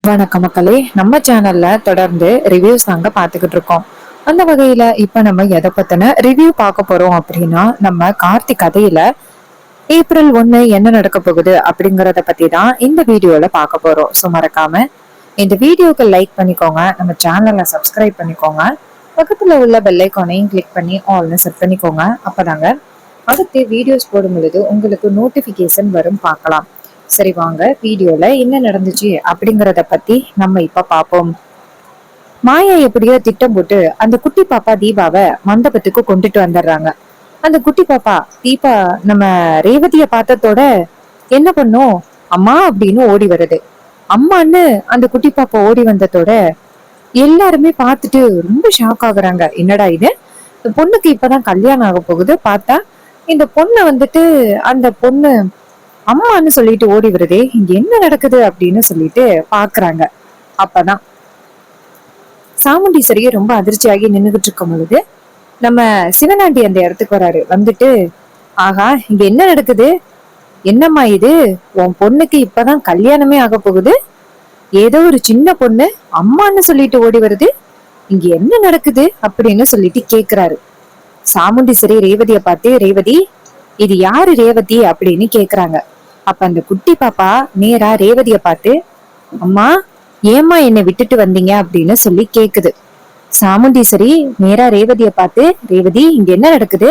வணக்கம் மக்களே, நம்ம சேனல்ல தொடர்ந்து ரிவ்யூஸ் நாங்க பாத்துக்கிட்டு இருக்கோம். அந்த வகையில இப்ப நம்ம எதை பத்தின ரிவ்யூ பார்க்க போறோம் அப்படின்னா, நம்ம கார்த்திக் கதையில ஏப்ரல் 1 என்ன நடக்க போகுது அப்படிங்கறத பத்தி தான் இந்த வீடியோல பார்க்க போறோம். ஸோ மறக்காம இந்த வீடியோக்கு லைக் பண்ணிக்கோங்க, நம்ம சேனலை சப்ஸ்கிரைப் பண்ணிக்கோங்க, பக்கத்துல உள்ள பெல் ஐக்கானையும் கிளிக் பண்ணி ஆல்னு செட் பண்ணிக்கோங்க. அப்பதாங்க அடுத்து வீடியோஸ் போடும் பொழுது உங்களுக்கு நோட்டிபிகேஷன் வரும், பார்க்கலாம். சரி, வாங்க வீடியோல என்ன நடந்துச்சு அப்படிங்கறத பத்தி நம்ம இப்ப பாப்போம். மாயா எப்படியோ திட்டம் போட்டு அந்த குட்டி பாப்பா தீபாவை மண்டபத்துக்கு கொண்டுட்டு வந்துடுறாங்க. அந்த குட்டி பாப்பா தீபா நம்ம ரேவதிய பார்த்ததோட என்ன பண்ணும், அம்மா அப்படின்னு ஓடி வருது. அம்மான்னு அந்த குட்டி பாப்பா ஓடி வந்ததோட எல்லாருமே பார்த்துட்டு ரொம்ப ஷாக் ஆகுறாங்க. என்னடா இது, இந்த பொண்ணுக்கு இப்பதான் கல்யாணம் ஆக போகுது, பார்த்தா இந்த பொண்ணு வந்துட்டு அந்த பொண்ணு அம்மான்னு சொல்லிட்டு ஓடி வருதே, இங்க என்ன நடக்குது அப்படின்னு சொல்லிட்டு பாக்குறாங்க. அப்பதான் சாமுண்டீஸ்வரி ரொம்ப அதிர்ச்சியாகி நின்னுகிட்டு இருக்கும் பொழுது நம்ம சிவனாண்டி அந்த இடத்துக்கு வராரு. வந்துட்டு, ஆஹா, இங்க என்ன நடக்குது, என்னம்மா இது, உன் பொண்ணுக்கு இப்பதான் கல்யாணமே ஆக போகுது, ஏதோ ஒரு சின்ன பொண்ணு அம்மான்னு சொல்லிட்டு ஓடி வருது, இங்க என்ன நடக்குது அப்படின்னு சொல்லிட்டு கேக்குறாரு. சாமுண்டீஸ்வரி ரேவதிய பார்த்து, ரேவதி, இது யாரு ரேவதி அப்படின்னு கேக்குறாங்க. அப்ப அந்த குட்டி பாப்பா நேரா ரேவதிய பார்த்து, அம்மா, ஏம்மா என்னை விட்டுட்டு வந்தீங்க அப்படின்னு சொல்லி கேக்குது. சாமுண்டீஸ்வரி நேரா ரேவதிய பார்த்து, ரேவதி, இங்க என்ன நடக்குது,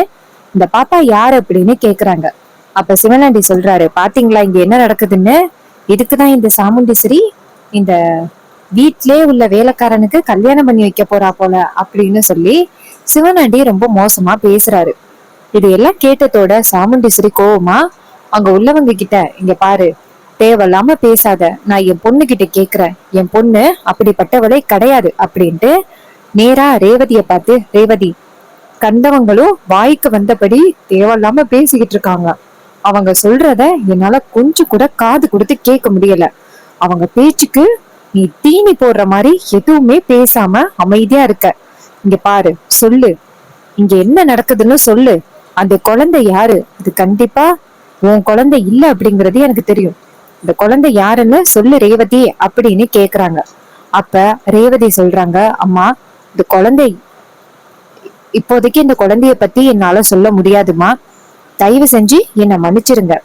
இந்த பாப்பா யாரு அப்படின்னு கேக்குறாங்க. அப்ப சிவனாண்டி சொல்றாரு, பாத்தீங்களா இங்க என்ன நடக்குதுன்னு, இதுக்குதான் இந்த சாமுண்டீஸ்வரி இந்த வீட்லயே உள்ள வேலைக்காரனுக்கு கல்யாணம் பண்ணி வைக்க போறா போல அப்படின்னு சொல்லி சிவனாண்டி ரொம்ப மோசமா பேசுறாரு. இதையெல்லாம் கேட்டதோட சாமுண்டீஸ்வரி கோவமா அங்க உள்ளவங்க கிட்ட, இங்க பாரு, தேவையில்லாம பேசாத, நான் என் பொண்ணு கிட்ட கேக்குறேன், என் பொண்ணு அப்படிப்பட்டவளே கிடையாது அப்படின்ட்டு நேரா ரேவதிய பார்த்து, ரேவதி, கண்டவங்களும் வாய்க்கு வந்தபடி தேவையில்லாம பேசிக்கிட்டு இருக்காங்க, அவங்க சொல்றத என்னால கொஞ்சம் கூட காது கொடுத்து கேட்க முடியல, அவங்க பேச்சுக்கு நீ தீனி போடுற மாதிரி எதுவுமே பேசாம அமைதியா இருக்க, இங்க பாரு, சொல்லு, இங்க என்ன நடக்குதுன்னு சொல்லு, அந்த குழந்தை யாரு, அது கண்டிப்பா உன் குழந்தை இல்ல அப்படிங்கறது எனக்கு தெரியும், இந்த குழந்தை யாருன்னு சொல்லு ரேவதி அப்படின்னு கேக்குறாங்க. அப்ப ரேவதி சொல்றாங்க, அம்மா, இந்த குழந்தை இப்போதைக்கு இந்த குழந்தைய பத்தி என்னால சொல்ல முடியாதுமா, தயவு செஞ்சு என்னை மன்னிச்சிருங்க.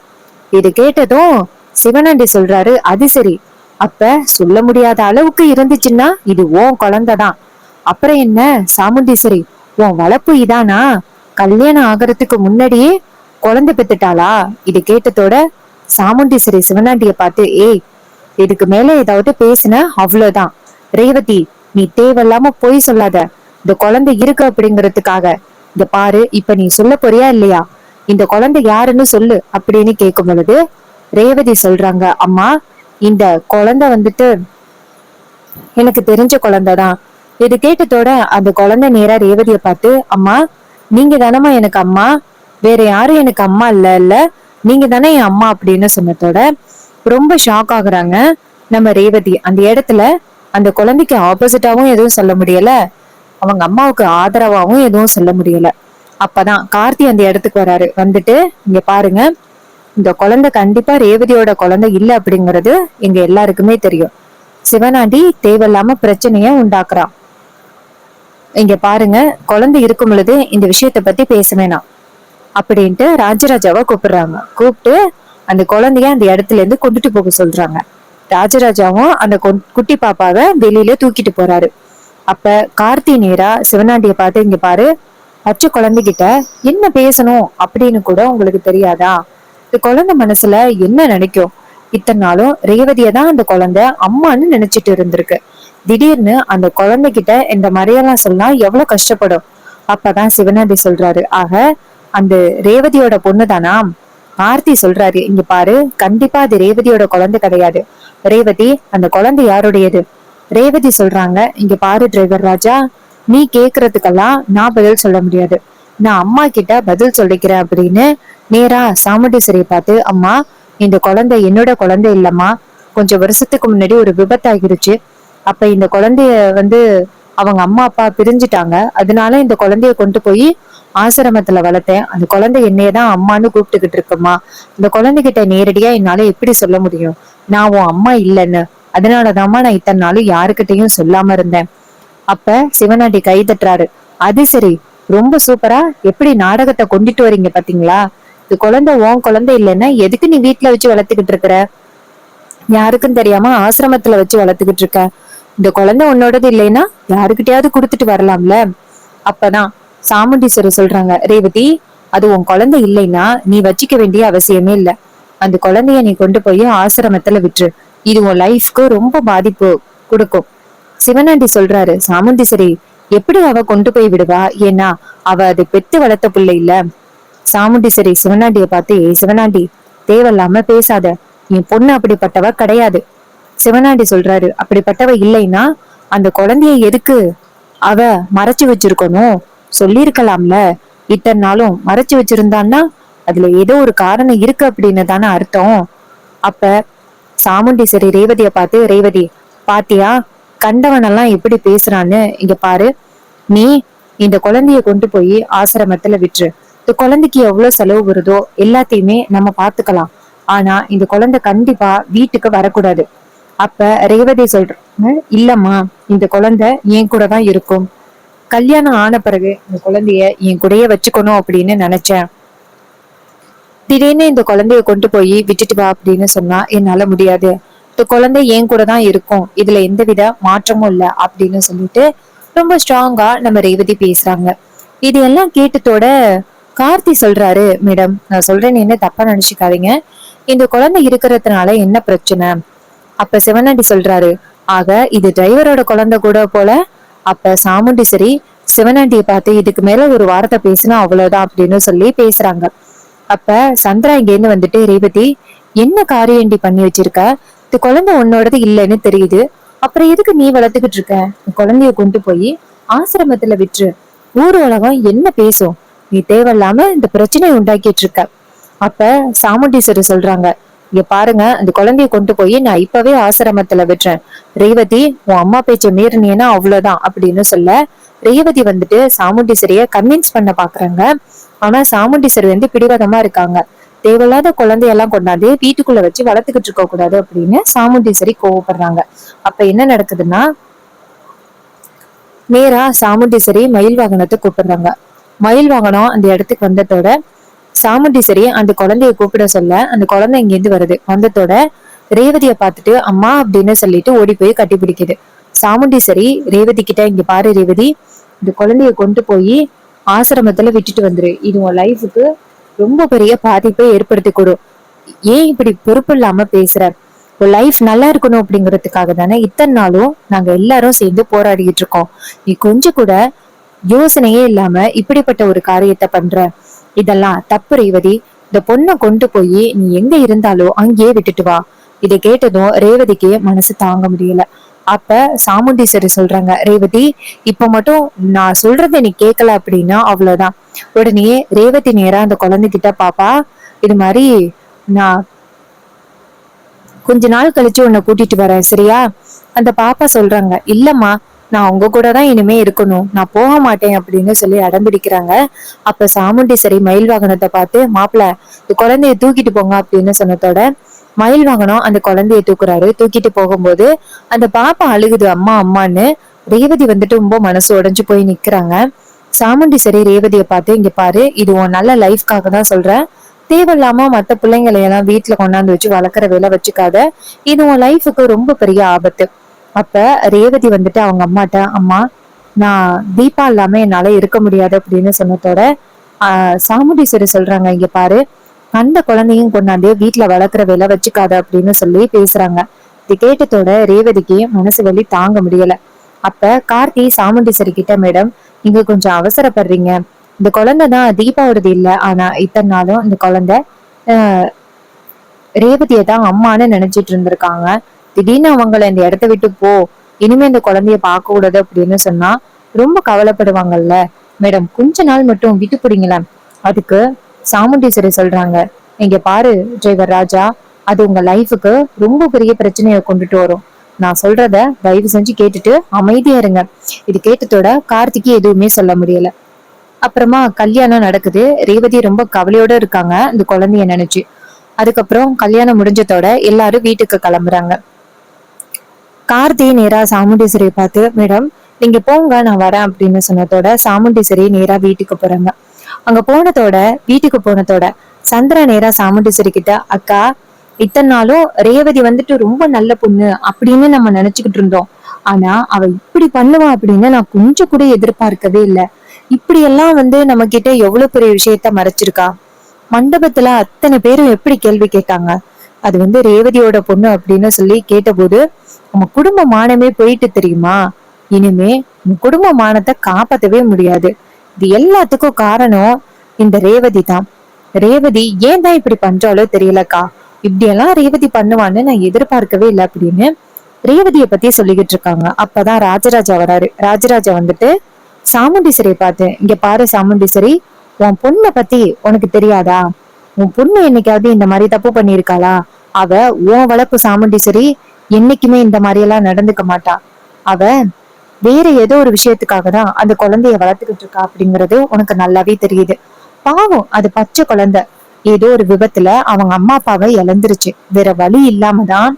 இது கேட்டதும் சிவனாண்டி சொல்றாரு, அது சரி, அப்ப சொல்ல முடியாத அளவுக்கு இருந்துச்சுன்னா இது உன் குழந்தைதான், அப்புறம் என்ன சாமுண்டீஸ்வரி, உன் வளர்ப்பு இதானா, கல்யாணம் ஆகிறதுக்கு முன்னாடியே குழந்தை பெத்துட்டாளா? இது கேட்டதோட சாமுண்டீஸ்வரி சிவனாண்டிய பார்த்து, ஏய், இதுக்கு மேல ஏதாவது பேசுன அவ்வளவுதான், ரேவதி, நீ தேவையில்லாம பொய் சொல்லாத, இந்த குழந்தை இருக்கு அப்படிங்கறதுக்காக, இந்த பாரு, இப்ப நீ சொல்ல போறியா இல்லையா, இந்த குழந்தை யாருன்னு சொல்லு அப்படின்னு கேட்கும் பொழுது ரேவதி சொல்றாங்க, அம்மா, இந்த குழந்தை வந்துட்டு எனக்கு தெரிஞ்ச குழந்தைதான். இது கேட்டதோட அந்த குழந்தை நேரா ரேவதிய பார்த்து, அம்மா, நீங்க தானம்மா எனக்கு அம்மா, வேற யாரும் எனக்கு அம்மா இல்ல இல்ல, நீங்க தானே என் அம்மா அப்படின்னு சொன்னதோட ரொம்ப ஷாக் ஆகுறாங்க நம்ம ரேவதி. அந்த இடத்துல அந்த குழந்தைக்கு ஆப்போசிட்டாவும் எதுவும் சொல்ல முடியல, அவங்க அம்மாவுக்கு ஆதரவாவும் எதுவும் சொல்ல முடியல. அப்பதான் கார்த்தி அந்த இடத்துக்கு வராரு. வந்துட்டு, இங்க பாருங்க, இந்த குழந்தை கண்டிப்பா ரேவதியோட குழந்தை இல்ல அப்படிங்கறது எங்க எல்லாருக்குமே தெரியும், சிவனாண்டி தேவையில்லாம பிரச்சனைய உண்டாக்குறான், இங்க பாருங்க, குழந்தை இருக்கும் பொழுது இந்த விஷயத்த பத்தி பேச வேணாம் அப்படின்ட்டு ராஜராஜாவை கூப்பிடுறாங்க. கூப்பிட்டு அந்த குழந்தைய அந்த இடத்துல இருந்து கொண்டுட்டு போக சொல்றாங்க. ராஜராஜாவும் அந்த குட்டி பாப்பாவை வெளியில தூக்கிட்டு போறாரு. அப்ப கார்த்தி நேரா சிவனாண்டிய பார்த்து, இங்க பாரு, பச்சை குழந்தைகிட்ட என்ன பேசணும் அப்படின்னு கூட உங்களுக்கு தெரியாதா, இந்த குழந்தை மனசுல என்ன நினைக்கும், இத்தனை நாளும் ரேவதிய தான் அந்த குழந்தை அம்மான்னு நினைச்சிட்டு இருந்திருக்கு, திடீர்னு அந்த குழந்தைகிட்ட இந்த மாதிரியெல்லாம் சொன்னா எவ்வளவு கஷ்டப்படும். அப்பதான் சிவனாண்டி சொல்றாரு, ஆக அந்த ரேவதியோட பொண்ணு தானா? ஆர்த்தி சொல்றாரு, இங்க பாரு, கண்டிப்பா அது ரேவதியோட குழந்தை கிடையாது, ரேவதி, அந்த குழந்தை யாருடையது? ரேவதி சொல்றாங்க, இங்க பாரு டிரைவர் ராஜா, நீ கேக்குறதுக்கெல்லாம் நான் பதில் சொல்ல முடியாது, நான் அம்மா கிட்ட பதில் சொல்லிக்கிறேன் அப்படின்னு நேரா சாமுண்டீஸ்வரியை பார்த்து, அம்மா, இந்த குழந்தை என்னோட குழந்தை இல்லம்மா, கொஞ்சம் வருஷத்துக்கு முன்னாடி ஒரு விபத்தாகிருச்சு, அப்ப இந்த குழந்தைய அவங்க அம்மா அப்பா பிரிஞ்சுட்டாங்க, அதனால இந்த குழந்தைய கொண்டு போய் ஆசிரமத்துல வளர்த்தேன், அந்த குழந்தை என்னையதான் அம்மான்னு கூப்பிட்டுக்கிட்டு இருக்குமா, இந்த குழந்தைகிட்ட நேரடியா என்னால எப்படி சொல்ல முடியும் நான் உன் அம்மா இல்லைன்னு, அதனாலதாம்மா நான் இத்தனை நாளும் யாருக்கிட்டையும் சொல்லாம இருந்தேன். அப்ப சிவனாண்டி கை தட்டுறாரு. அது சரி, ரொம்ப சூப்பரா எப்படி நாடகத்தை கொண்டுட்டு வரீங்க பாத்தீங்களா? இது குழந்தை உன் குழந்தை இல்லைன்னா எதுக்கு நீ வீட்டுல வச்சு வளர்த்துக்கிட்டு இருக்கிற? யாருக்கும் தெரியாம ஆசிரமத்துல வச்சு வளர்த்துக்கிட்டு இருக்க. இந்த குழந்தை உன்னோடது இல்லைன்னா யாருக்கிட்டையாவது குடுத்துட்டு வரலாம்ல. அப்பதான் சாமுண்டீஸ்வரர் சொல்றாங்க, ரேவதி, அது உன் குழந்தை இல்லைன்னா நீ வச்சுக்க வேண்டிய அவசியமே இல்ல. அந்த குழந்தைய நீ கொண்டு போய் ஆசிரமத்துல விட்டுரு. இது உன் லைஃப்க்கு ரொம்ப பாதிப்பு கொடுக்கும். சிவனாண்டி சொல்றாரு, சாமுண்டீஸ்வரி, எப்படி அவ கொண்டு போய் விடுவா? ஏன்னா அவ அது பெத்து வளர்த்த பிள்ளை இல்ல. சாமுண்டீஸ்வரி சிவனாண்டிய பார்த்து, ஏய் சிவனாண்டி, தேவையில்லாம பேசாத. என் பொண்ணு அப்படிப்பட்டவ கிடையாது. சிவனாண்டி சொல்றாரு, அப்படிப்பட்டவ இல்லைன்னா அந்த குழந்தைய எதுக்கு அவ மறைச்சு வச்சிருக்கணும்? சொல்லிருக்கலாம்ல. இத்தனை நாளும் மறைச்சு வச்சிருந்தான்னா அதுல ஏதோ ஒரு காரணம் இருக்கு அப்படின்னு தானே அர்த்தம். அப்ப சாமுண்டீஸ்வரி ரேவதிய பார்த்து, ரேவதி பாத்தியா, கண்டவனெல்லாம் எப்படி பேசுறான்னு இங்க பாரு. நீ இந்த குழந்தைய கொண்டு போய் ஆசிரமத்துல விட்டுரு. இந்த குழந்தைக்கு எவ்வளவு செலவு வருதோ எல்லாத்தையுமே நம்ம பாத்துக்கலாம். ஆனா இந்த குழந்தை கண்டிப்பா வீட்டுக்கு வரக்கூடாது. அப்ப ரேவதி சொல்றாங்க, இல்லம்மா, இந்த குழந்தை என் கூட தான் இருக்கும். கல்யாணம் ஆன பிறகு இந்த குழந்தைய என் கூடயே வச்சுக்கணும் அப்படின்னு நினைச்சேன். திடீர்னு இந்த குழந்தைய கொண்டு போய் விட்டுட்டு வா அப்படின்னு சொன்னா என்னால முடியாது. இந்த குழந்தை என் கூட தான் இருக்கும், இதுல எந்தவித மாற்றமும் இல்ல அப்படின்னு சொல்லிட்டு ரொம்ப ஸ்ட்ராங்கா நம்ம ரேவதி பேசுறாங்க. இது எல்லாம் கேட்டதோட கார்த்தி சொல்றாரு, மேடம் நான் சொல்றேன்னு என்ன தப்பா நினைச்சுக்காதீங்க. இந்த குழந்தை இருக்கிறதுனால என்ன பிரச்சனை? அப்ப சிவனாண்டி சொல்றாரு, ஆக இது டிரைவரோட குழந்தை கூட போல. அப்ப சாமுண்டீஸ்வரி சிவனாண்டிய பார்த்து, இதுக்கு மேல ஒரு வார்த்தை பேசினா அவ்வளவுதான் அப்படின்னு சொல்லி பேசுறாங்க. அப்ப சந்திரா இங்க இருந்து வந்துட்டு, ரேவதி, என்ன காரியண்டி பண்ணி வச்சிருக்க? இந்த குழந்தை உன்னோடது இல்லைன்னு தெரியுது, அப்புறம் எதுக்கு நீ வளர்த்துக்கிட்டு இருக்க? குழந்தைய கொண்டு போய் ஆசிரமத்துல விட்டுரு. ஊர் உலகம் என்ன பேசும்? நீ தேவையில்லாம இந்த பிரச்சனையை உண்டாக்கிட்டு இருக்க. அப்ப சாமுண்டீஸ்வரி சொல்றாங்க, இங்க பாருங்க, அந்த குழந்தைய கொண்டு போய் நான் இப்பவே ஆசிரமத்துல விட்டுறேன். ரேவதி, உன் அம்மா பேச்ச மீறினீன்னா அவ்வளவுதான் அப்படின்னு சொல்ல, ரேவதி வந்துட்டு சாமுண்டீஸ்வரிய கன்வின்ஸ் பண்ண பாக்குறாங்க. ஆனா சாமுண்டீஸ்வரி வந்து பிடிவாதமா இருக்காங்க. தேவையில்லாத குழந்தையெல்லாம் கொண்டாந்து வீட்டுக்குள்ள வச்சு வளர்த்துக்கிட்டு இருக்க கூடாது அப்படின்னு சாமுண்டீஸ்வரி கோவப்படுறாங்க. அப்ப என்ன நடக்குதுன்னா, நேரா சாமுண்டீஸ்வரி மயில் வாகனத்தை கூப்பிடுறாங்க. மயில் வாகனம் அந்த இடத்துக்கு வந்ததோட சாமுண்டீஸ்வரி அந்த குழந்தைய கூப்பிட சொல்ல, அந்த குழந்தை இங்க இருந்து வருது. வந்ததோட ரேவதிய பார்த்துட்டு அம்மா அப்படின்னு சொல்லிட்டு ஓடி போய் கட்டி பிடிக்குது. சாமுண்டீஸ்வரி ரேவதி கிட்ட, இங்க பாரு ரேவதி, இந்த குழந்தைய கொண்டு போய் ஆசிரமத்துல விட்டுட்டு வந்துரு. இது உன் லைஃபுக்கு ரொம்ப பெரிய பாதிப்பை ஏற்படுத்தி கொடு. ஏன் இப்படி பொறுப்பு இல்லாம பேசுற? உன் லைஃப் நல்லா இருக்கணும் அப்படிங்கறதுக்காக தானே இத்தனை நாளும் நாங்க எல்லாரும் சேர்ந்து போராடிட்டு இருக்கோம். நீ கொஞ்சம் கூட யோசனையே இல்லாம இப்படிப்பட்ட ஒரு காரியத்தை பண்ற. இதெல்லாம் தப்பு ரேவதி. இந்த பொண்ணை கொண்டு போய் நீ எங்க இருந்தாலோ அங்கேயே விட்டுட்டு வா. இதை கேட்டதும் ரேவதிக்கு மனசு தாங்க முடியல. அப்ப சாமுண்டீஸ்வரி சொல்றாங்க, ரேவதி, இப்ப மட்டும் நான் சொல்றதை நீ கேட்கல அப்படின்னா அவ்வளவுதான். உடனே ரேவதி நேரா அந்த குழந்தைகிட்ட, பாப்பா, இது மாதிரி நான் கொஞ்ச நாள் கழிச்சு உன்னை கூட்டிட்டு வரேன், சரியா? அந்த பாப்பா சொல்றாங்க, இல்லம்மா, நான் உங்க கூட தான் இனிமே இருக்கணும், நான் போக மாட்டேன் அப்படின்னு சொல்லி அடம்பிடிக்கிறாங்க. அப்ப சாமுண்டீஸ்வரி மயில் வாகனத்தை பார்த்து, மாப்பிள்ள, இந்த குழந்தைய தூக்கிட்டு போங்க அப்படின்னு சொன்னதோட மயில் வாகனம் அந்த குழந்தைய தூக்குறாரு. தூக்கிட்டு போகும்போது அந்த பாப்பா அழுகுது, அம்மா அம்மான்னு. ரேவதி வந்துட்டு ரொம்ப மனசு உடைஞ்சு போய் நிக்கிறாங்க. சாமுண்டீஸ்வரி ரேவதிய பார்த்து, இங்க பாரு, இது உன் நல்ல லைஃப்காக தான் சொல்றேன். தேவையில்லாம மத்த பிள்ளைங்களையெல்லாம் வீட்டுல கொண்டாந்து வச்சு வளர்க்குற வேலை வச்சுக்காத. இது உன் லைஃபுக்கு ரொம்ப பெரிய ஆபத்து. அப்ப ரேவதி வந்துட்டு அவங்க அம்மாட்ட, அம்மா, நான் தீபா இல்லாம என்னால இருக்க முடியாது அப்படின்னு சொன்னதோட சாமுண்டீஸ்வரி சொல்றாங்க, இங்க பாரு, அந்த குழந்தையும் கொண்டாந்து வீட்டுல வளர்க்குற வேலை வச்சுக்காத அப்படின்னு சொல்லி பேசுறாங்க. இது கேட்டதோட ரேவதிக்கு மனசு வலி தாங்க முடியல. அப்ப கார்த்தி சாமுண்டீஸ்வரி கிட்ட, மேடம், நீங்க கொஞ்சம் அவசரப்படுறீங்க. இந்த குழந்தை தான் தீபாவோடது இல்ல, ஆனா இத்தனை நாளும் இந்த குழந்தை ஆஹ் ரேவதியை தான் அம்மான்னு நினைச்சிட்டு இருந்திருக்காங்க. திடீர்னு அவங்கள இந்த இடத்த விட்டு போ, இனிமே இந்த குழந்தைய பார்க்க கூடாது அப்படின்னு சொன்னா ரொம்ப கவலைப்படுவாங்கல்ல. மேடம், கொஞ்ச நாள் மட்டும் விட்டு பிடிங்களேன். அதுக்கு சாமுண்டீஸ்வரி சொல்றாங்க, இங்க பாரு டிரைவர் ராஜா, அது உங்க லைஃபுக்கு ரொம்ப பெரிய பிரச்சனையை கொண்டுட்டு வரும். நான் சொல்றத தயவு செஞ்சு கேட்டுட்டு அமைதியா இருங்க. இது கேட்டதோட கார்த்திக்கு எதுவுமே சொல்ல முடியல. அப்புறமா கல்யாணம் நடக்குது. ரேவதி ரொம்ப கவலையோட இருக்காங்க இந்த குழந்தைய நினைச்சு. அதுக்கப்புறம் கல்யாணம் முடிஞ்சதோட எல்லாரும் வீட்டுக்கு கிளம்புறாங்க. கார்த்தி நேரா சாமுண்டீஸ்வரியை பார்த்து, மேடம் நீங்க போங்க நான் வரேன் அப்படின்னு சொன்னதோட சாமுண்டீஸ்வரி நேரா வீட்டுக்கு போறாங்க. அங்க போனதோட வீட்டுக்கு போனதோட சந்திரா நேரா சாமுண்டீஸ்வரி கிட்ட, அக்கா இத்தனை நாளும் ரேவதி வந்துட்டு ரொம்ப நல்ல பொண்ணு அப்படின்னு நம்ம நினைச்சுக்கிட்டு இருந்தோம். ஆனா அவ இப்படி பண்ணுவா அப்படின்னு நான் கொஞ்சம் கூட எதிர்பார்க்கவே இல்லை. இப்படி எல்லாம் நம்ம கிட்ட எவ்வளவு பெரிய விஷயத்த மறைச்சிருக்கா. மண்டபத்துல அத்தனை பேரும் எப்படி கேள்வி கேட்டாங்க. அது ரேவதியோட பொண்ணு அப்படின்னு சொல்லி கேட்டபோது, உங்க குடும்ப மானமே போயிட்டு தெரியுமா, இனிமே உன் குடும்ப மானத்தை காப்பாத்தவே முடியாது. இது எல்லாத்துக்கும் காரணம் இந்த ரேவதி தான். ரேவதி ஏன் தான் இப்படி பண்றாலோ தெரியலக்கா. இப்படி எல்லாம் ரேவதி பண்ணுவான்னு நான் எதிர்பார்க்கவே இல்லை அப்படின்னு ரேவதியை பத்தி சொல்லிக்கிட்டு இருக்காங்க. அப்பதான் ராஜராஜா வராரு. ராஜராஜா சாமுண்டீஸ்வரியை பார்த்து, இங்க பாரு சாமுண்டீஸ்வரி, உன் பொண்ணை பத்தி உனக்கு தெரியாதா? உன் பொண்ணு என்னைக்காவது இந்த மாதிரி தப்பு பண்ணிருக்காளா? அவ உன் வளர்ப்பு சாமுண்டீஸ்வரி என்னைக்குமே இந்த மாதிரி எல்லாம் நடந்துக்க மாட்டா. அவ வேற ஏதோ ஒரு விஷயத்துக்காக தான் அந்த குழந்தைய வளர்த்துக்கிட்டு இருக்கா அப்படிங்கறது உனக்கு நல்லாவே தெரியுது. பாவம், அது பச்சை குழந்தை. ஏதோ ஒரு விபத்துல அவங்க அம்மா அப்பாவை இழந்துருச்சு. வேற வழி இல்லாம தான்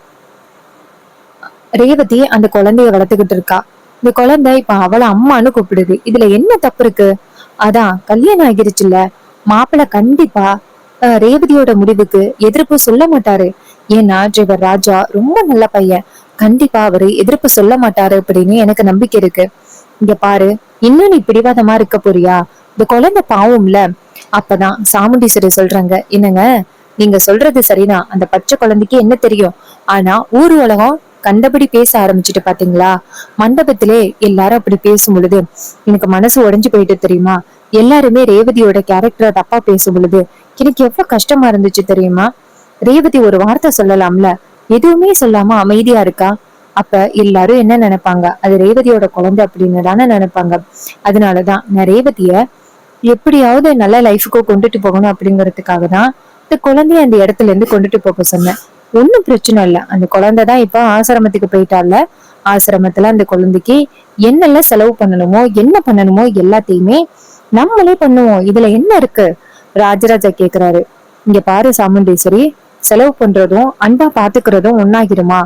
ரேவதி அந்த குழந்தைய வளர்த்துக்கிட்டு இருக்கா. இந்த குழந்தை இப்ப அவளை அம்மான்னு கூப்பிடுது. இதுல என்ன தப்பு இருக்கு? அதான் கல்யாணம் ஆகிருச்சுல்ல, மாப்பிள்ளை கண்டிப்பா ரேவதியோட முடிவுக்கு எதிர்ப்பு சொல்ல மாட்டாரு. ஏன்னா டிரைவர் ராஜா ரொம்ப நல்ல பையன், கண்டிப்பா அவரு எதிர்ப்பு சொல்ல மாட்டாரு அப்படின்னு எனக்கு நம்பிக்கை இருக்கு. இங்க பாரு, இன்னும் நீ பிடிவாதமா இருக்க போறியா? இந்த குழந்தை பாவம்ல. அப்பதான் சாமுண்டீஸ்வரி சொல்றாங்க, என்னங்க நீங்க சொல்றது சரிதான், அந்த பச்சை குழந்தைக்கு என்ன தெரியும்? ஆனா ஊர் உலகம் கண்டபடி பேச ஆரம்பிச்சுட்டு பாத்தீங்களா? மண்டபத்திலே எல்லாரும் அப்படி பேசும் பொழுது எனக்கு மனசு உடைஞ்சு போயிட்டு தெரியுமா? எல்லாருமே ரேவதியோட கேரக்டரை தப்பா பேசும் பொழுது எனக்கு எவ்வளவு கஷ்டமா இருந்துச்சு தெரியுமா? ரேவதி ஒரு வார்த்தை சொல்லலாம்ல, எதுவுமே சொல்லாம அமைதியா இருக்கா. அப்ப எல்லாரும் என்ன நினைப்பாங்க? அது ரேவதியோட குழந்தை அப்படின்னு தானே நினைப்பாங்க. அதனாலதான் நான் ரேவதிய எப்படியாவது நல்ல லைஃபுக்கு கொண்டுட்டு போகணும் அப்படிங்கறதுக்காக தான் இந்த குழந்தைய அந்த இடத்துல இருந்து கொண்டுட்டு போக சொன்னேன். ஒன்னும் பிரச்சனை இல்ல. அந்த குழந்தைதான் இப்ப ஆசிரமத்துக்கு போயிட்டால. ஆசிரமத்துல அந்த குழந்தைக்கு என்னெல்லாம் செலவு பண்ணணுமோ என்ன பண்ணணுமோ எல்லாத்தையுமே நம்மளே பண்ணுவோம். இதுல என்ன இருக்கு? ராஜராஜா கேக்குறாரு. இங்க பாரு சாமுண்டீஸ்வரி, செலவு பண்றதும் அன்பா பாத்துக்கிறதும் ஒன்னாகிருமா?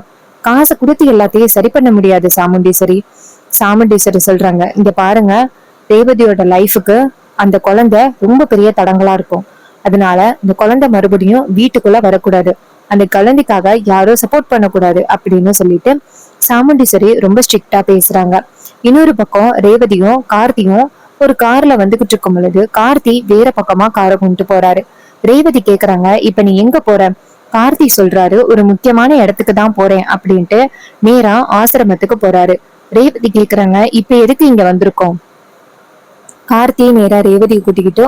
காசை கொடுத்து எல்லாத்தையும் சரி பண்ண முடியாது சாமுண்டீஸ்வரி. சாமுண்டீஸ்வரி சொல்றாங்க, இங்க பாருங்க, ரேவதியோட லைஃபுக்கு அந்த குழந்தை ரொம்ப பெரிய தடங்களா இருக்கும். அதனால இந்த குழந்தை மறுபடியும் வீட்டுக்குள்ள வரக்கூடாது. அந்த குழந்தைக்காக யாரும் சப்போர்ட் பண்ணக்கூடாது அப்படின்னு சொல்லிட்டு சாமுண்டீஸ்வரி ரொம்ப ஸ்ட்ரிக்டா பேசுறாங்க. இன்னொரு பக்கம் ரேவதியும் கார்த்தியும் ஒரு கார்ல வந்துகிட்டு இருக்கும் பொழுது கார்த்தி வேற பக்கமா காரை கொண்டு போறாரு. ரேவதி கேக்குறாங்க, இப்ப நீ எங்க போற? கார்த்தி சொல்றாரு, ஒரு முக்கியமான இடத்துக்கு தான் போறேன் அப்படின்ட்டு நேரா ஆசிரமத்துக்கு போறாரு. ரேவதி கேக்குறாங்க, இப்ப எதுக்கு இங்க வந்திருக்கோம்? கார்த்தி நேரா ரேவதியை கூட்டிக்கிட்டு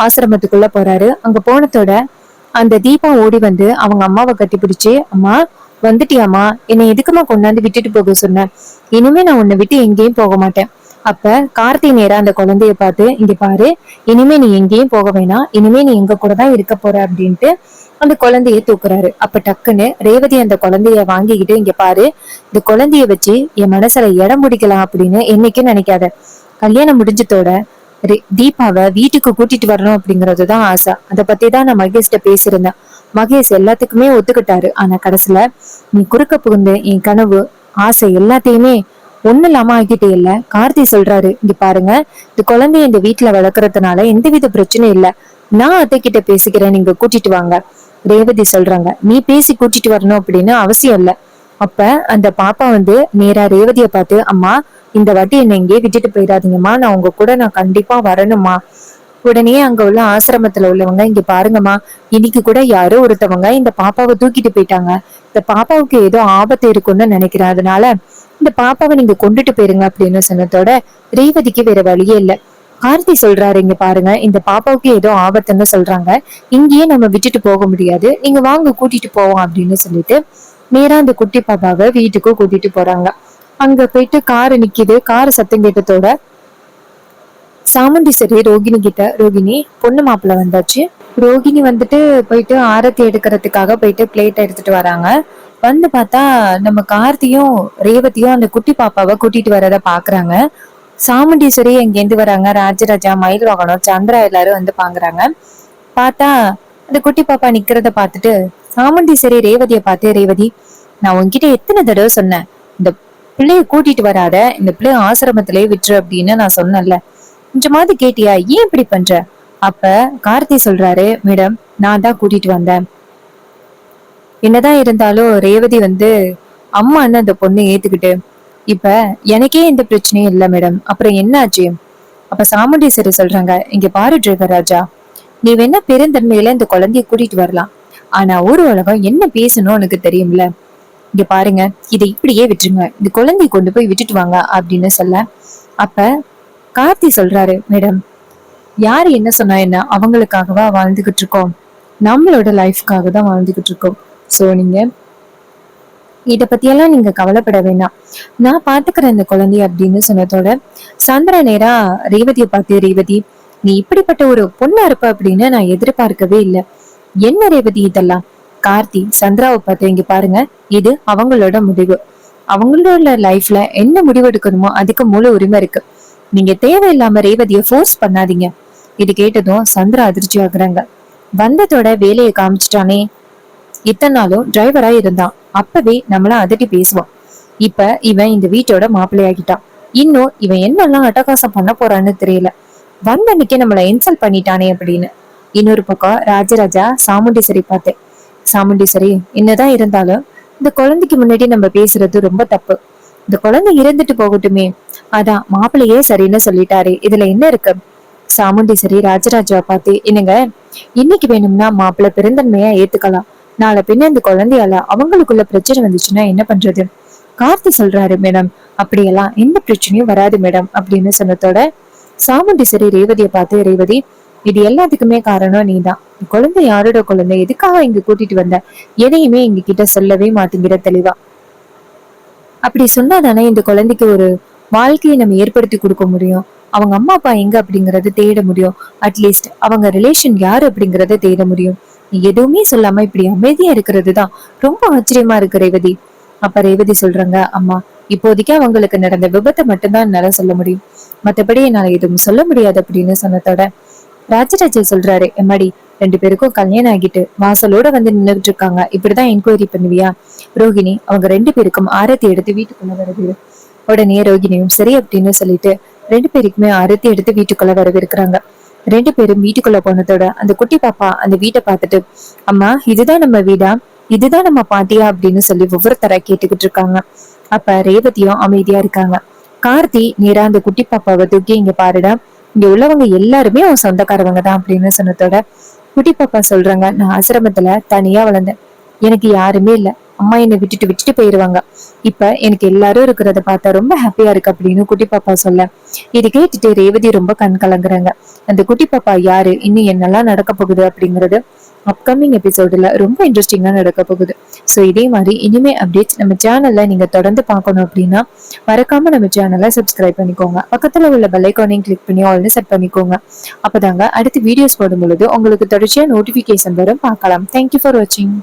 ஆசிரமத்துக்குள்ள போறாரு. அங்க போனதோட அந்த தீபா ஓடி அவங்க அம்மாவை கட்டி பிடிச்சு, அம்மா வந்துட்டியாமா, என்னை எதுக்குமா கொண்டாந்து விட்டுட்டு போக சொன்ன? இனிமே நான் உன்னை விட்டு எங்கேயும் போக மாட்டேன். அப்ப கார்த்தி நேரா அந்த குழந்தைய பார்த்து, இங்க பாரு, இனிமே நீ எங்கேயும் போக வேணாம், இனிமே நீ எங்க கூட தான் இருக்க போற அப்படின்ட்டு அந்த குழந்தைய தூக்குறாரு. அப்ப டக்குன்னு ரேவதி அந்த குழந்தைய வாங்கிக்கிட்டு, இங்க பாரு, இந்த குழந்தைய வச்சு என் மனசுல இடம் முடிக்கலாம் அப்படின்னு என்னைக்கும் நினைக்காத. கல்யாணம் முடிஞ்சதோட தீபாவை வீட்டுக்கு கூட்டிட்டு வரணும் அப்படிங்கறதுதான் ஆசை. அதை பத்தி தான் நான் மகேஷ்ட பேசியிருந்தேன். மகேஷ் எல்லாத்துக்குமே ஒத்துக்கிட்டாரு. ஆனா கடைசியில நீ குறுக்க புகுந்து என் கனவு ஆசை எல்லாத்தையுமே ஒண்ணு இல்லாம ஆகிட்டே இல்ல. கார்த்தி சொல்றாரு, இங்க பாருங்க, இந்த குழந்தைய இந்த வீட்டுல வளர்க்கறதுனால எந்தவித பிரச்சனையும் இல்ல. நான் அத்தை கிட்ட பேசிக்கிறேன், நீங்க கூட்டிட்டு வாங்க. ரேவதி சொல்றாங்க, நீ பேசி கூட்டிட்டு வரணும் அப்படின்னு அவசியம் இல்ல. அப்ப அந்த பாப்பா நேரா ரேவதிய பார்த்து, அம்மா இந்த வாட்டி என்னை இங்கே விட்டுட்டு போயிடாதீங்கம்மா, நான் கண்டிப்பா வரணுமா. உடனே அங்க உள்ள ஆசிரமத்துல உள்ளவங்க, இங்க பாருங்கம்மா, இன்னைக்கு கூட யாரோ ஒருத்தவங்க இந்த பாப்பாவை தூக்கிட்டு போயிட்டாங்க. இந்த பாப்பாவுக்கு ஏதோ ஆபத்து இருக்குன்னு நினைக்கிறேன். அதனால இந்த பாப்பாவை நீங்க கொண்டுட்டு போயிருங்க அப்படின்னு சொன்னதோட ரேவதிக்கு வேற வழியே இல்ல. கார்த்தி சொல்றாரு, இங்க பாருங்க, இந்த பாப்பாவுக்கு ஏதோ ஆபத்துன்னு சொல்றாங்க, இங்கேயே நம்ம விட்டுட்டு போக முடியாது, நீங்க வாங்க கூட்டிட்டு போவோம் அப்படின்னு சொல்லிட்டு நேரா அந்த குட்டி பாப்பாவை வீட்டுக்கு கூட்டிட்டு போறாங்க. அங்க போயிட்டு காரு நிக்குது. காரு சத்தம் கேட்டதோட சாமுண்டீஸ்வரி ரோகிணி கிட்ட, ரோகிணி பொண்ணு மாப்பிள்ள வந்தாச்சு. ரோகிணி போயிட்டு ஆரத்தி எடுக்கிறதுக்காக போயிட்டு பிளேட் எடுத்துட்டு வராங்க. பார்த்தா நம்ம கார்த்தியும் ரேவதியும் அந்த குட்டி பாப்பாவை கூட்டிட்டு வரத பாக்குறாங்க. சாமுண்டீஸ்வரி எங்கேருந்து வராங்க, ராஜராஜா, மயில் வாகனம், சந்திரா எல்லாரும் பாக்குறாங்க. பார்த்தா அந்த குட்டி பாப்பா நிக்கிறத பார்த்துட்டு சாமுண்டீஸ்வரி ரேவதிய பார்த்து, ரேவதி, நான் உன்கிட்ட எத்தனை தடவை சொன்னேன், இந்த பிள்ளைய கூட்டிட்டு வராத, இந்த பிள்ளைய ஆசிரமத்திலே விட்டுரு அப்படின்னு நான் சொன்னேன்ல, கொஞ்சமாவது கேட்டியா? ஏன் இப்படி பண்ற? அப்ப கார்த்தி சொல்றாரு, மேடம் நான் தான் கூட்டிட்டு வந்தேன். என்னதான் இருந்தாலும் ரேவதி அம்மான்னு அந்த பொண்ணு ஏத்துக்கிட்டு, இப்ப எனக்கே எந்த பிரச்சனையும் இல்ல மேடம். அப்புறம் என்ன ஆச்சு? அப்ப சாமுண்டீஸ்வரி சொல்றாங்க, இங்க பாரு டிரைவர் ராஜா, நீ வேணா பெருந்தன்மையில இந்த குழந்தைய கூட்டிட்டு வரலாம். ஆனா ஊர் உலகம் என்ன பேசணும் உனக்கு தெரியும்ல. இங்க பாருங்க, இதை இப்படியே விட்டுருங்க, இந்த குழந்தைய கொண்டு போய் விட்டுட்டு வாங்க அப்படின்னு சொல்ல, அப்ப கார்த்தி சொல்றாரு, மேடம் யாரு என்ன சொன்னா என்ன, அவங்களுக்காகவா வாழ்ந்துகிட்டு இருக்கோம், நம்மளோட லைஃப்காக தான் வாழ்ந்துகிட்டு இருக்கோம். சோ நீங்க இத பத்தியெல்லாம் நீங்க கவலைப்பட வேண்டாம், நான் பாத்துக்கிறேன் இந்த குழந்தைய அப்படின்னு சொன்னதோட சந்திர நேரா ரேவதியை பார்த்து, ரேவதி நீ இப்படிப்பட்ட ஒரு பொண்ணா இருப்ப அப்படின்னு நான் எதிர்பார்க்கவே இல்லை. என்ன ரேவதி இதெல்லாம்? கார்த்தி சந்திராவை பார்த்து, இங்க பாருங்க, இது அவங்களோட முடிவு. அவங்களோட லைஃப்ல என்ன முடிவு எடுக்கணுமோ அதுக்கு முழு உரிமை இருக்கு. நீங்க தேவையில்லாம ரேவதிய ஃபோர்ஸ் பண்ணாதீங்க. இது கேட்டதும் சந்திரா அதிர்ச்சி ஆகுறாங்க. வந்ததோட வேலையை காமிச்சிட்டானே, இத்தனை நாளும் டிரைவரா இருந்தான், அப்பவே நம்மள அதட்டி பேசுவான். இப்ப இவன் இந்த வீட்டோட மாப்பிள்ளையாகிட்டான். இன்னும் இவன் என்னெல்லாம் அட்டகாசம் பண்ண போறான்னு தெரியல. வந்த அன்னைக்கே நம்மள இன்சல்ட் பண்ணிட்டானே அப்படின்னு. இன்னொரு பக்கம் ராஜராஜா சாமுண்டீஸ்வரி பார்த்தேன். சாமுண்டீஸ்வரி, என்னதான் இருந்தாலும் இந்த குழந்தைக்கு முன்னாடி நம்ம பேசுறது ரொம்ப தப்பு. இந்த குழந்தை இருந்துட்டு போகட்டுமே, அதான் மாப்பிள்ளையே சரின்னு சொல்லிட்டாரு, இதுல என்ன இருக்கு? சாமுண்டீஸ்வரி ராஜராஜாவை பார்த்து, என்னங்க இன்னைக்கு வேணும்னா மாப்பிள்ளை பெருந்தன்மையா ஏத்துக்கலாம், நாளை பின்ன இந்த குழந்தையால அவங்களுக்குள்ள பிரச்சனை வந்துச்சுன்னா என்ன பண்றது? கார்த்தி சொல்றாரு, மேடம் அப்படியெல்லாம் எந்த பிரச்சனையும் வராது மேடம் அப்படின்னு சொன்னதோட சாமுண்டீஸ்வரி ரேவதியை பார்த்து, ரேவதி இது எல்லாத்துக்குமே காரணம் நீதான். குழந்தை யாரோட குழந்தை, எதுக்காக இங்க கூட்டிட்டு வந்த, எதையுமே எங்க கிட்ட சொல்லவே மாட்டேங்கிற தெளிவா. அப்படி சொன்னாதானே இந்த குழந்தைக்கு ஒரு வாழ்க்கையை நம்ம ஏற்படுத்தி கொடுக்க முடியும். அவங்க அம்மா அப்பா எங்க அப்படிங்கறத தேட முடியும். அட்லீஸ்ட் அவங்க ரிலேஷன் யாரு அப்படிங்கறத தேட முடியும். நீ எதுவுமே சொல்லாம இப்படி அமைதியா இருக்கிறது தான் ரொம்ப ஆச்சரியமா இருக்கு ரேவதி. அப்ப ரேவதி சொல்றாங்க, அம்மா இப்போதைக்கு அவங்களுக்கு நடந்த விபத்தை மட்டும்தான் என்னால சொல்ல முடியும், மத்தபடி என்னால எதுவும் சொல்ல முடியாது அப்படின்னு சொன்னதோட ராஜராஜர் சொல்றாரு, எம்மாடி ரெண்டு பேருக்கும் கல்யாணம் ஆகிட்டு வாசலோட நின்றுட்டு இருக்காங்க, இப்படிதான் என்கொயரி பண்ணுவியா? ரோகிணி அவங்க ரெண்டு பேருக்கும் ஆரத்தி எடுத்து வீட்டுக்குள்ள வருது. உடனே ரோகிணியும் சரி அப்படின்னு சொல்லிட்டு ரெண்டு பேருக்குமே ஆரத்தி எடுத்து வீட்டுக்குள்ள வரவேற்கிறாங்க. ரெண்டு பேரும் வீட்டுக்குள்ள போனதோட அந்த குட்டி பாப்பா அந்த வீட்டை பார்த்துட்டு, அம்மா இதுதான் நம்ம வீடா, இதுதான் நம்ம பாட்டியா அப்படின்னு சொல்லி ஒவ்வொருத்தர கேட்டுக்கிட்டு இருக்காங்க. அப்ப ரேவதியும் அமைதியா இருக்காங்க. கார்த்தி நேரா அந்த குட்டி பாப்பாவை தூக்கி, இங்க பாருடா, இங்க உள்ளவங்க எல்லாருமே உன் சொந்தக்காரவங்க தான் அப்படின்னு சொன்னதோட குட்டி பாப்பா சொல்றாங்க, நான் ஆசிரமத்துல தனியா வளர்ந்தேன், எனக்கு யாருமே இல்ல, அம்மா என்னை விட்டுட்டு விட்டுட்டு போயிருவாங்க, இப்ப எனக்கு எல்லாரும் இருக்கிறத பார்த்தா ரொம்ப ஹாப்பியா இருக்கு அப்படின்னு குட்டி பாப்பா சொல்ல, இது கேட்டுட்டு ரேவதி ரொம்ப கண் கலங்குறாங்க. அந்த குட்டி பாப்பா யாரு, இன்னும் என்னெல்லாம் நடக்க போகுது அப்படிங்கறது அப்கமிங் எபிசோடுல ரொம்ப இன்ட்ரெஸ்டிங்கா நடக்க போகுது. ஸோ இதே மாதிரி இனிமே அப்டேட்ஸ் நம்ம சேனல்ல நீங்க தொடர்ந்து பார்க்கணும் அப்படின்னா மறக்காம நம்ம சேனலை சப்ஸ்கிரைப் பண்ணிக்கோங்க. பக்கத்துல உள்ள பெல் ஐகானையும் கிளிக் பண்ணி ஆல்னு செட் பண்ணிக்கோங்க. அப்பதாங்க அடுத்து வீடியோஸ் போடும் பொழுது உங்களுக்கு தொடர்ச்சியா நோட்டிபிகேஷன் வரும், பார்க்கலாம். தேங்க்யூ ஃபார் வாட்சிங்.